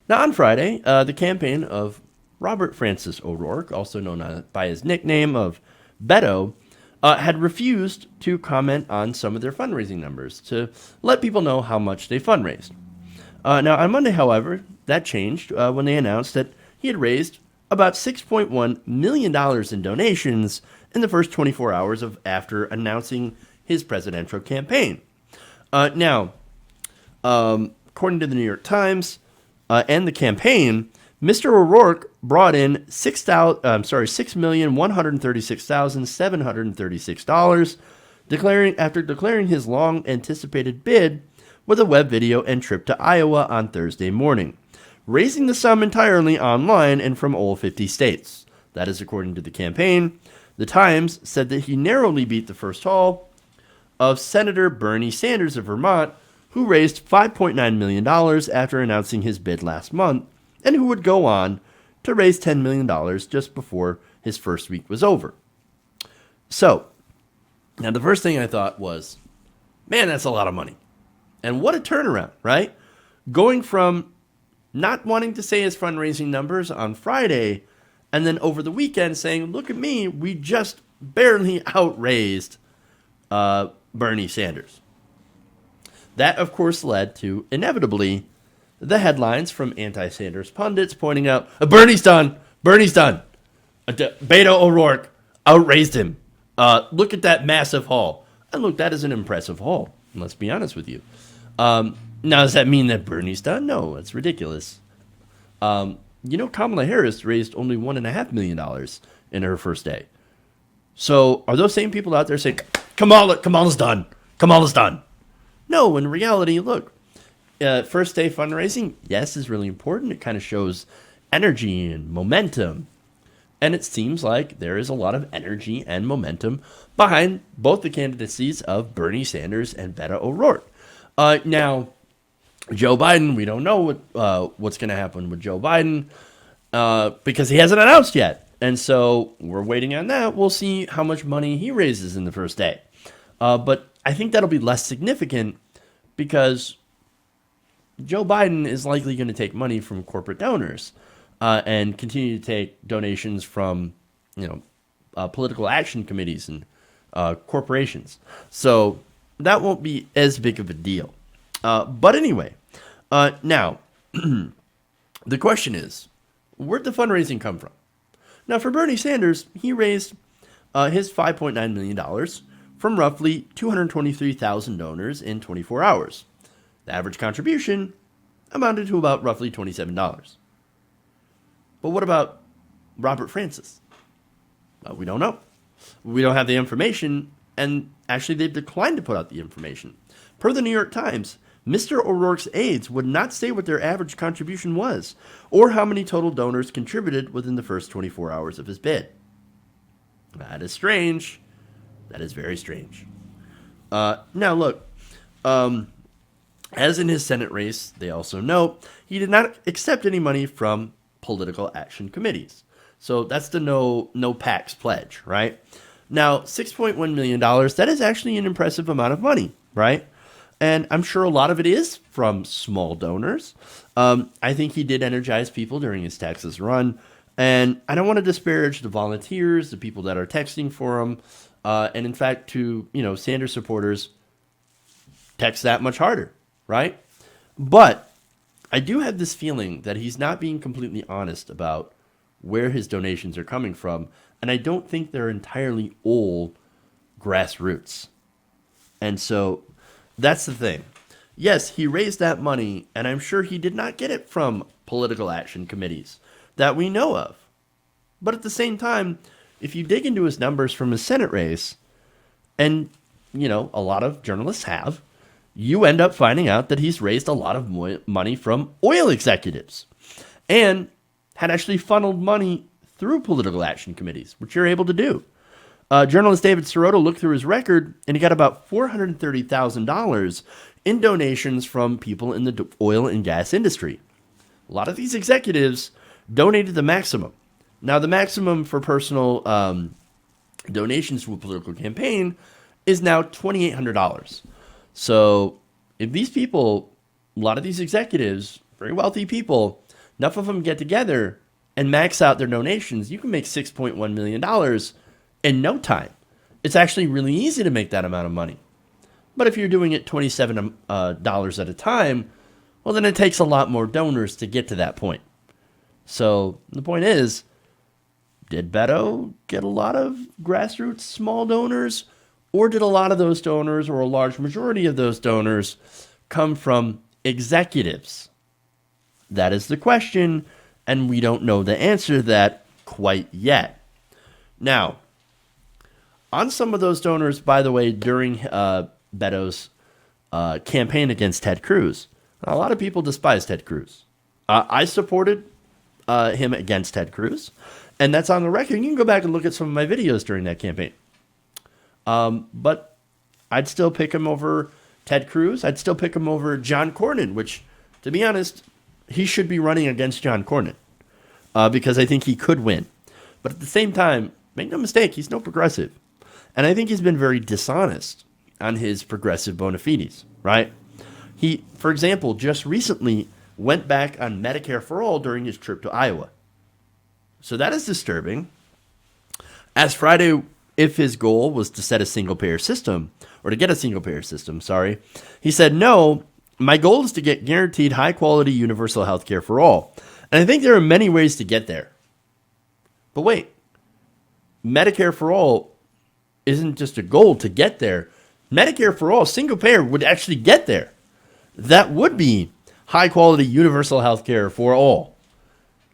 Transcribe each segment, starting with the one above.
Now, on Friday, the campaign of Robert Francis O'Rourke, also known by his nickname of Beto, had refused to comment on some of their fundraising numbers to let people know how much they fundraised. Now, on Monday, however, that changed when they announced that he had raised about $6.1 million in donations in the first 24 hours of after announcing his presidential campaign. Now, according to the New York Times and the campaign, Mr. O'Rourke brought in $6,136,736, declaring his long-anticipated bid with a web video and trip to Iowa on Thursday morning, raising the sum entirely online and from all 50 states. That is according to the campaign. The Times said that he narrowly beat the first haul of Senator Bernie Sanders of Vermont, who raised $5.9 million after announcing his bid last month, and who would go on to raise $10 million just before his first week was over. So, now the first thing I thought was, man, that's a lot of money. And what a turnaround, right? Going from not wanting to say his fundraising numbers on Friday, and then over the weekend saying, look at me, we just barely outraised Bernie Sanders. That, of course, led to, inevitably, the headlines from anti-Sanders pundits pointing out, Bernie's done. Beto O'Rourke outraised him. Look at that massive haul. And look, that is an impressive haul, let's be honest with you. Now, does that mean that Bernie's done? No, that's ridiculous. Kamala Harris raised only $1.5 million in her first day. So are those same people out there saying, Kamala's done. Kamala's done? No, in reality, look, first day fundraising, yes, is really important. It kind of shows energy and momentum. And it seems like there is a lot of energy and momentum behind both the candidacies of Bernie Sanders and Beto O'Rourke. Now, Joe Biden, we don't know what's going to happen with Joe Biden because he hasn't announced yet. And so we're waiting on that. We'll see how much money he raises in the first day. But I think that'll be less significant because Joe Biden is likely going to take money from corporate donors and continue to take donations from, political action committees and corporations. So that won't be as big of a deal. But anyway, now, the question is, where'd the fundraising come from? Now, for Bernie Sanders, he raised his $5.9 million from roughly 223,000 donors in 24 hours. The average contribution amounted to about roughly $27. But what about Robert Francis? We don't know. We don't have the information, and actually they've declined to put out the information. Per the New York Times, Mr. O'Rourke's aides would not say what their average contribution was, or how many total donors contributed within the first 24 hours of his bid. That is strange. That is very strange. Now, look, as in his Senate race, they also note he did not accept any money from political action committees. So that's the no PACs pledge, right? Now, $6.1 million, that is actually an impressive amount of money, right? And I'm sure a lot of it is from small donors. I think he did energize people during his Texas run. And I don't want to disparage the volunteers, the people that are texting for him. And in fact, to, Sanders supporters, text that much harder, right? But I do have this feeling that he's not being completely honest about where his donations are coming from. And I don't think they're entirely all grassroots. And so that's the thing. Yes, he raised that money, and I'm sure he did not get it from political action committees that we know of. But at the same time, if you dig into his numbers from his Senate race, and, a lot of journalists have, you end up finding out that he's raised a lot of money from oil executives and had actually funneled money through political action committees, which you're able to do. Journalist David Sirota looked through his record, and he got about $430,000 in donations from people in the oil and gas industry. A lot of these executives donated the maximum. Now, the maximum for personal donations to a political campaign is now $2,800. So if these people, a lot of these executives, very wealthy people, enough of them get together and max out their donations, you can make $6.1 million in no time. It's actually really easy to make that amount of money. But if you're doing it $27 at a time, well, then it takes a lot more donors to get to that point. So the point is, did Beto get a lot of grassroots small donors? Or did a lot of those donors, or a large majority of those donors, come from executives? That is the question, and we don't know the answer to that quite yet. Now, on some of those donors, by the way, during Beto's campaign against Ted Cruz, a lot of people despise Ted Cruz. I supported him against Ted Cruz, and that's on the record. You can go back and look at some of my videos during that campaign. But I'd still pick him over Ted Cruz. I'd still pick him over John Cornyn, which, to be honest, he should be running against John Cornyn because I think he could win. But at the same time, make no mistake, he's no progressive. And I think he's been very dishonest on his progressive bona fides, right? He, for example, just recently went back on Medicare for All during his trip to Iowa. So that is disturbing. As Friday, if his goal was to set a single-payer system, or to get a single-payer system, he said, no, my goal is to get guaranteed high-quality universal health care for all. And I think there are many ways to get there. But wait, Medicare for all isn't just a goal to get there. Medicare for all, single-payer, would actually get there. That would be high-quality universal health care for all.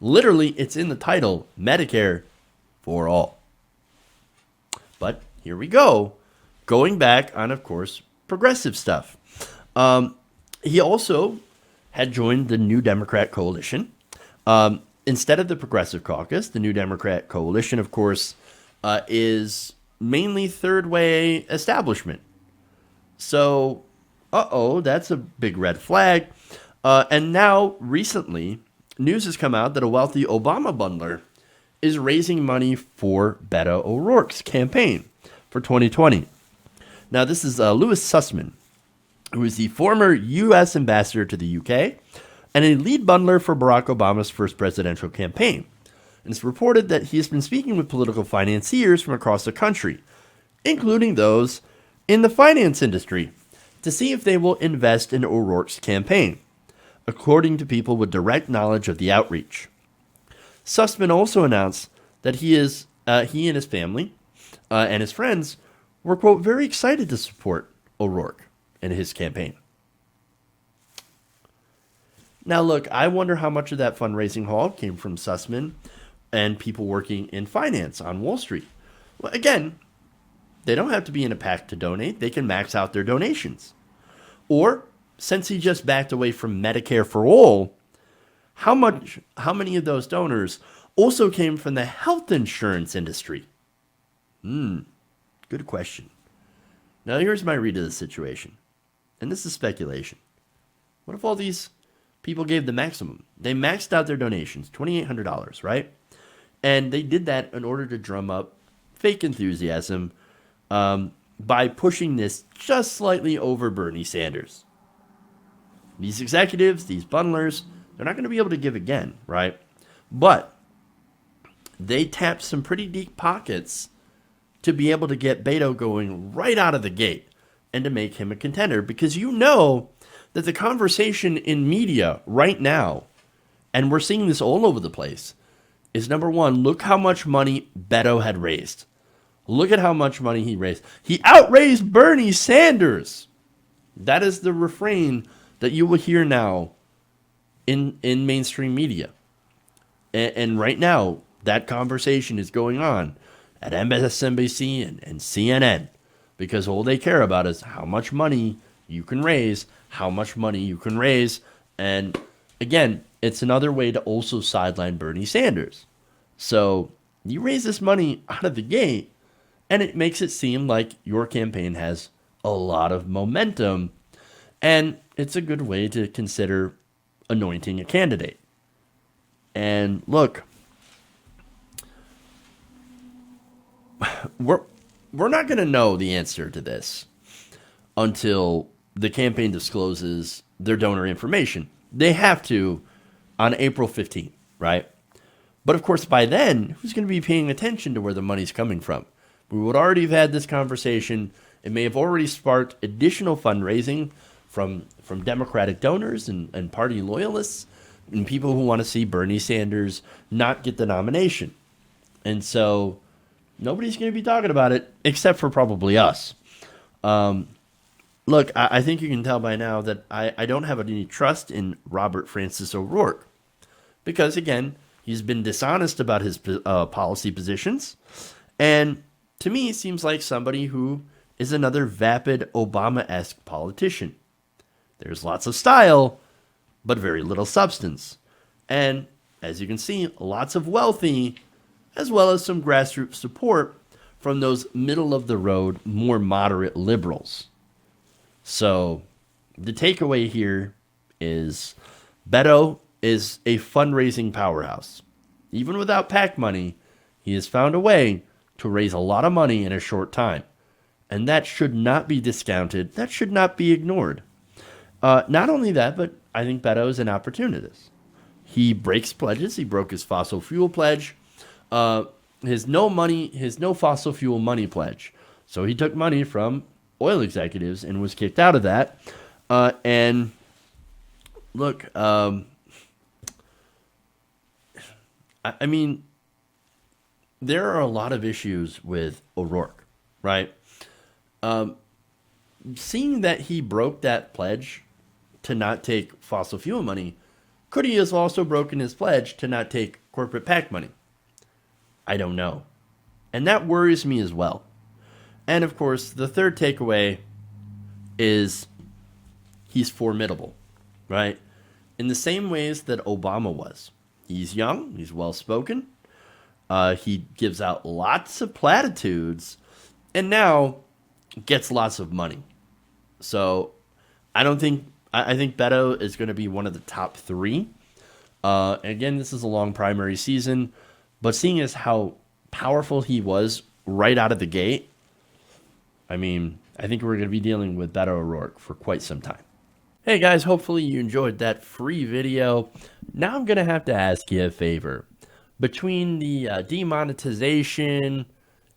Literally, it's in the title, Medicare for all. But here we go, going back on, of course, progressive stuff. He also had joined the New Democrat Coalition. Instead of the Progressive Caucus, the New Democrat Coalition, of course, is mainly third-way establishment. So, that's a big red flag. And now, recently, news has come out that a wealthy Obama bundler is raising money for Beto O'Rourke's campaign for 2020. Now, this is Louis Sussman, who is the former U.S. ambassador to the UK and a lead bundler for Barack Obama's first presidential campaign. And it's reported that he has been speaking with political financiers from across the country, including those in the finance industry, to see if they will invest in O'Rourke's campaign, according to people with direct knowledge of the outreach. Sussman also announced that he and his family and his friends were, quote, very excited to support O'Rourke in his campaign. Now, look, I wonder how much of that fundraising haul came from Sussman and people working in finance on Wall Street. Well, again, they don't have to be in a pact to donate. They can max out their donations. Or, since he just backed away from Medicare for all, how many of those donors also came from the health insurance industry? Good question. Now, here's my read of the situation. And this is speculation. What if all these people gave the maximum? They maxed out their donations, $2,800, right? And they did that in order to drum up fake enthusiasm by pushing this just slightly over Bernie Sanders. These executives, these bundlers, they're not going to be able to give again, right? But they tapped some pretty deep pockets to be able to get Beto going right out of the gate and to make him a contender, because you know that the conversation in media right now, and we're seeing this all over the place, is number one, look how much money Beto had raised. Look at how much money he raised. He outraised Bernie Sanders. That is the refrain that you will hear now in mainstream media. And right now, that conversation is going on at MSNBC and CNN, because all they care about is how much money you can raise, And again, it's another way to also sideline Bernie Sanders. So you raise this money out of the gate, and it makes it seem like your campaign has a lot of momentum, and it's a good way to consider anointing a candidate. And look, we're not going to know the answer to this until the campaign discloses their donor information. They have to on April 15th, right? But of course, by then, who's going to be paying attention to where the money's coming from? We would already have had this conversation. It may have already sparked additional fundraising from Democratic donors and party loyalists and people who want to see Bernie Sanders not get the nomination. And so nobody's going to be talking about it except for probably us. Look, I think you can tell by now that I don't have any trust in Robert Francis O'Rourke because, again, he's been dishonest about his policy positions. And to me, it seems like somebody who is another vapid Obama-esque politician. There's lots of style, but very little substance. And as you can see, lots of wealthy, as well as some grassroots support from those middle-of-the-road, more moderate liberals. So the takeaway here is Beto is a fundraising powerhouse. Even without PAC money, he has found a way to raise a lot of money in a short time. And that should not be discounted. That should not be ignored. Not only that, but I think Beto is an opportunist. He breaks pledges. He broke his fossil fuel pledge. His no fossil fuel money pledge. So he took money from oil executives and was kicked out of that. And look, I mean, there are a lot of issues with O'Rourke, right? Seeing that he broke that pledge to not take fossil fuel money, could he have also broken his pledge to not take corporate PAC money? I don't know. And that worries me as well. And of course, the third takeaway is he's formidable, right? In the same ways that Obama was. He's young, he's well-spoken, he gives out lots of platitudes, and now gets lots of money. So I think Beto is going to be one of the top three. Again, this is a long primary season, but seeing as how powerful he was right out of the gate, I mean, I think we're going to be dealing with Beto O'Rourke for quite some time. Hey guys, hopefully you enjoyed that free video. Now I'm going to have to ask you a favor. Between the demonetization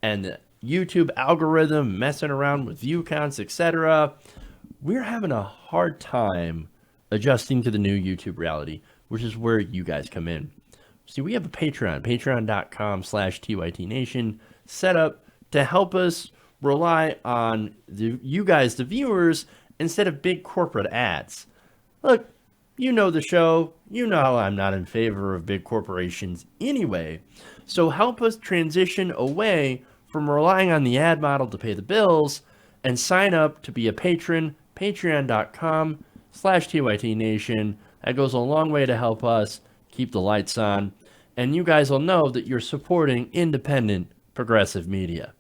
and the YouTube algorithm messing around with view counts, etc., we're having a hard time adjusting to the new YouTube reality, which is where you guys come in. See, we have a Patreon, patreon.com/TYTNation, set up to help us rely on you guys, the viewers, instead of big corporate ads. Look, you know the show. You know I'm not in favor of big corporations anyway. So help us transition away from relying on the ad model to pay the bills and sign up to be a patron, patreon.com/TYTNation. That goes a long way to help us keep the lights on. And you guys will know that you're supporting independent progressive media.